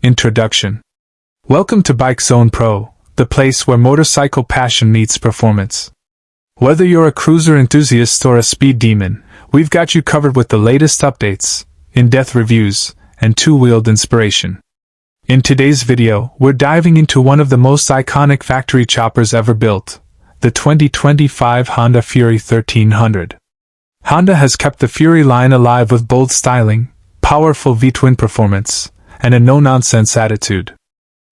Introduction. Welcome to Bike Zone Pro, the place where motorcycle passion meets performance. Whether you're a cruiser enthusiast or a speed demon, we've got you covered with the latest updates, in-depth reviews, and two-wheeled inspiration. In today's video, we're diving into one of the most iconic factory choppers ever built, the 2025 Honda Fury 1300. Honda has kept the Fury line alive with bold styling, powerful V-twin performance, and a no-nonsense attitude.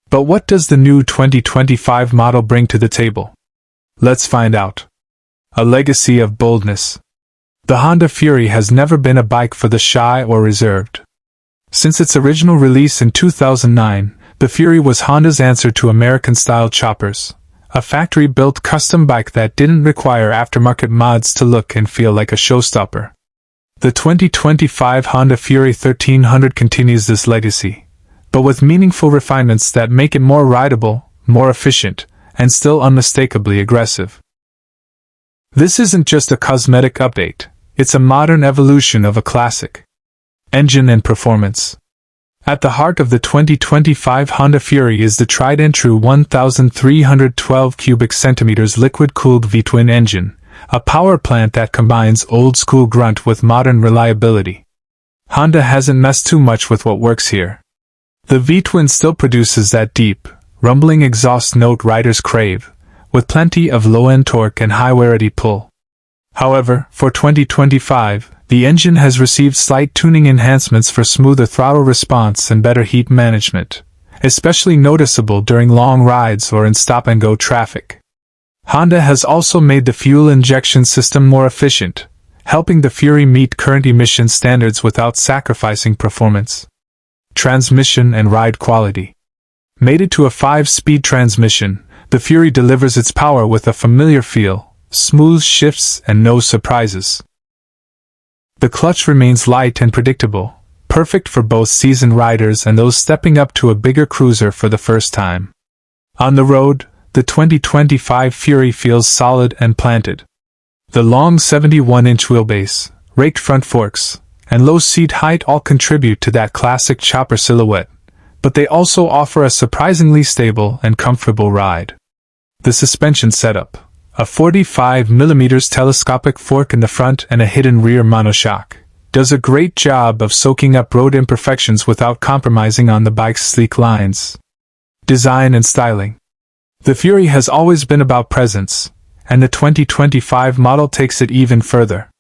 But what does the new 2025 model bring to the table? Let's find out. A legacy of boldness. The Honda Fury has never been a bike for the shy or reserved. Since its original release in 2009, the Fury was Honda's answer to American-style choppers, a factory-built custom bike that didn't require aftermarket mods to look and feel like a showstopper. The 2025 Honda Fury 1300 continues this legacy, but with meaningful refinements that make it more rideable, more efficient, and still unmistakably aggressive. This isn't just a cosmetic update, it's a modern evolution of a classic. Engine and performance. At the heart of the 2025 Honda Fury is the tried-and-true 1,312 cubic centimeters liquid-cooled V-twin engine, a power plant that combines old-school grunt with modern reliability. Honda hasn't messed too much with what works here. The V-twin still produces that deep, rumbling exhaust note riders crave, with plenty of low-end torque and high-warranty pull. However, for 2025, the engine has received slight tuning enhancements for smoother throttle response and better heat management, especially noticeable during long rides or in stop-and-go traffic. Honda has also made the fuel injection system more efficient, helping the Fury meet current emission standards without sacrificing performance. Transmission and ride quality. Mated to a 5-speed transmission, the Fury delivers its power with a familiar feel, smooth shifts, and no surprises. The clutch remains light and predictable, perfect for both seasoned riders and those stepping up to a bigger cruiser for the first time. On the road, the 2025 Fury feels solid and planted. The long 71-inch wheelbase, raked front forks, and low seat height all contribute to that classic chopper silhouette, but they also offer a surprisingly stable and comfortable ride. The suspension setup, a 45mm telescopic fork in the front and a hidden rear monoshock, does a great job of soaking up road imperfections without compromising on the bike's sleek lines. Design and styling. The Fury has always been about presence, and the 2025 model takes it even further.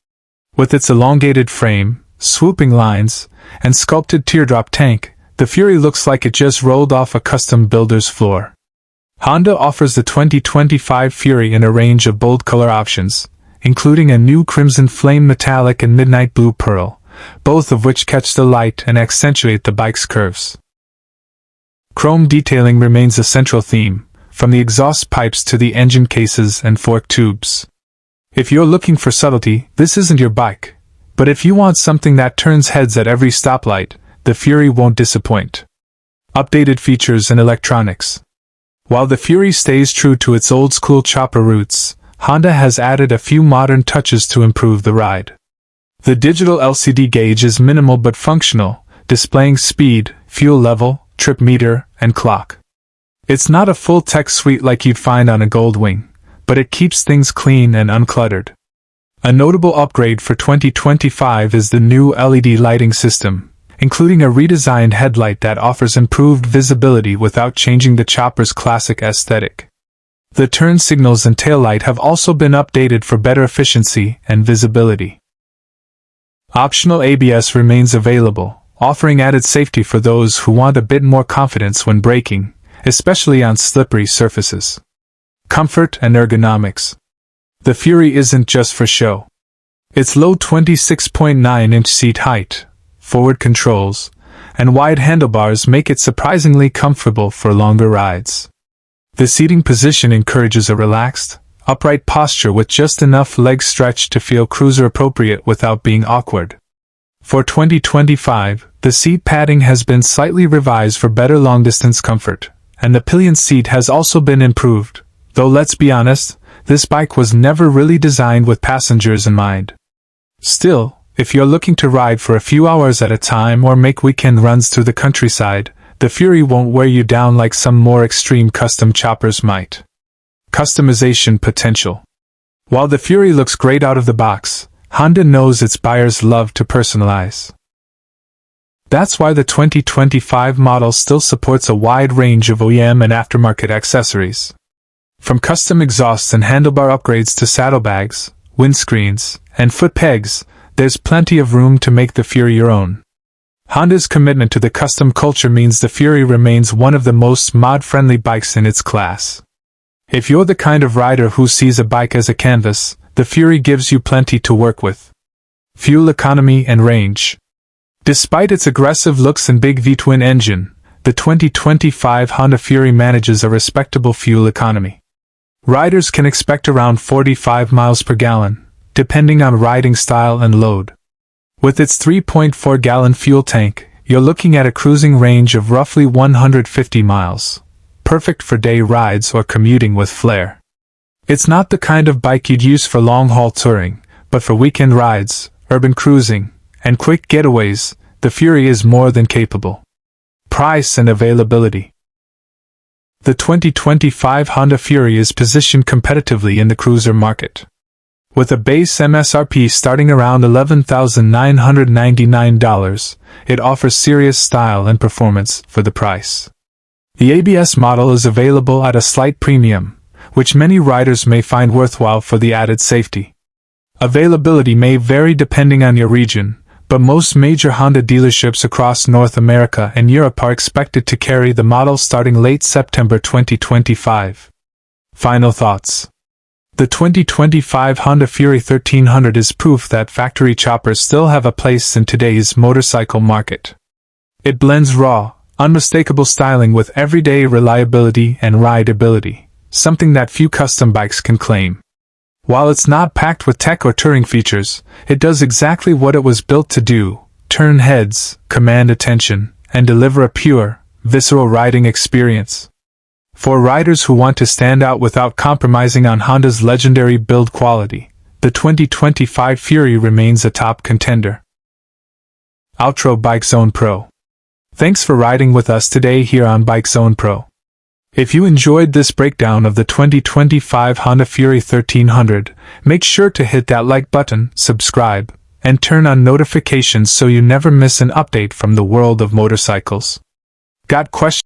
With its elongated frame, swooping lines, and sculpted teardrop tank, the Fury looks like it just rolled off a custom builder's floor. Honda offers the 2025 Fury in a range of bold color options, including a new crimson flame metallic and midnight blue pearl, both of which catch the light and accentuate the bike's curves. Chrome detailing remains a central theme, from the exhaust pipes to the engine cases and fork tubes. If you're looking for subtlety, this isn't your bike, but if you want something that turns heads at every stoplight, the Fury won't disappoint. Updated features and electronics. While the Fury stays true to its old-school chopper roots, Honda has added a few modern touches to improve the ride. The digital LCD gauge is minimal but functional, displaying speed, fuel level, trip meter, and clock. It's not a full tech suite like you'd find on a Goldwing, but it keeps things clean and uncluttered. A notable upgrade for 2025 is the new LED lighting system, including a redesigned headlight that offers improved visibility without changing the chopper's classic aesthetic. The turn signals and taillight have also been updated for better efficiency and visibility. Optional ABS remains available, offering added safety for those who want a bit more confidence when braking, especially on slippery surfaces. Comfort and ergonomics. The Fury isn't just for show. Its low 26.9-inch seat height, forward controls, and wide handlebars make it surprisingly comfortable for longer rides. The seating position encourages a relaxed, upright posture with just enough leg stretch to feel cruiser-appropriate without being awkward. For 2025, the seat padding has been slightly revised for better long-distance comfort, and the pillion seat has also been improved, though let's be honest, this bike was never really designed with passengers in mind. Still, if you're looking to ride for a few hours at a time or make weekend runs through the countryside, the Fury won't wear you down like some more extreme custom choppers might. Customization potential. While the Fury looks great out of the box, Honda knows its buyers love to personalize. That's why the 2025 model still supports a wide range of OEM and aftermarket accessories. From custom exhausts and handlebar upgrades to saddlebags, windscreens, and foot pegs, there's plenty of room to make the Fury your own. Honda's commitment to the custom culture means the Fury remains one of the most mod-friendly bikes in its class. If you're the kind of rider who sees a bike as a canvas, the Fury gives you plenty to work with. Fuel economy and range. Despite its aggressive looks and big V-twin engine, the 2025 Honda Fury manages a respectable fuel economy. Riders can expect around 45 miles per gallon, depending on riding style and load. With its 3.4-gallon fuel tank, you're looking at a cruising range of roughly 150 miles, perfect for day rides or commuting with flair. It's not the kind of bike you'd use for long-haul touring, but for weekend rides, urban cruising, and quick getaways, the Fury is more than capable. Price and availability. The 2025 Honda Fury is positioned competitively in the cruiser market. With a base MSRP starting around $11,999, it offers serious style and performance for the price. The ABS model is available at a slight premium, which many riders may find worthwhile for the added safety. Availability may vary depending on your region, but most major Honda dealerships across North America and Europe are expected to carry the model starting late September 2025. Final thoughts. The 2025 Honda Fury 1300 is proof that factory choppers still have a place in today's motorcycle market. It blends raw, unmistakable styling with everyday reliability and rideability, something that few custom bikes can claim. While it's not packed with tech or touring features, it does exactly what it was built to do: turn heads, command attention, and deliver a pure, visceral riding experience. For riders who want to stand out without compromising on Honda's legendary build quality, the 2025 Fury remains a top contender. Outro. Bike Zone Pro. Thanks for riding with us today here on Bike Zone Pro. If you enjoyed this breakdown of the 2025 Honda Fury 1300, make sure to hit that like button, subscribe, and turn on notifications so you never miss an update from the world of motorcycles. Got questions?